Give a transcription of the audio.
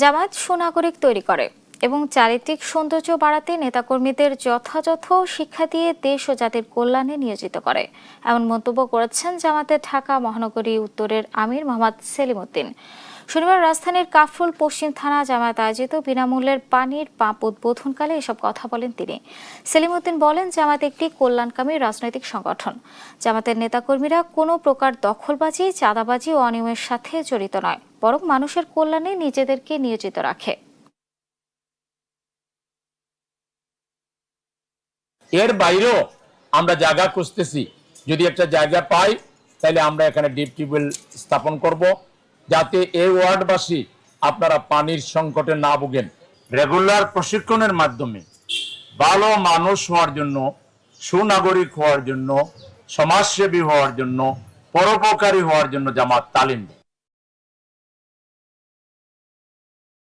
জামায়াত সুনাগরিক তৈরি করে এবং চারিত্রিক সৌন্দর্য বাড়াতে নেতাকর্মীদের যথাযথ শিক্ষা দিয়ে দেশ ও জাতির কল্যাণে নিয়োজিত করে, এমন মন্তব্য করেছেন জামায়াতের ঢাকা মহানগরী উত্তরের আমির মোহাম্মদ সেলিম উদ্দিন। শনিবার রাজধানীর কাফরুল পশ্চিম থানা জামায়াত আয়োজিত বিনামূল্যের পানির পাম্প উদ্বোধনকালে এসব কথা বলেন তিনি। সেলিম উদ্দিন বলেন, জামায়াত একটি কল্যাণকামী রাজনৈতিক সংগঠন। জামায়াতের নেতাকর্মীরা কোনো প্রকার দখলবাজি, চাঁদাবাজি ও অনিয়মের সাথে জড়িত নয়, বরং মানুষের কল্যাণে নিজেদেরকে নিয়োজিত রাখে। এর বাইরেও আমরা জায়গা খুঁজতেছি, যদি একটা জায়গা পাই তাহলে আমরা এখানে ডিপ টিউবওয়েল স্থাপন করব, যাতে এই ওয়ার্ডবাসী আপনারা পানির সংকটে না ভোগেন। রেগুলার প্রশিক্ষণের মাধ্যমে ভালো মানুষ হওয়ার জন্য, সুনাগরিক হওয়ার জন্য, সমাজসেবী হওয়ার জন্য, পরোপকারী হওয়ার জন্য জামাত তালিম দেয়।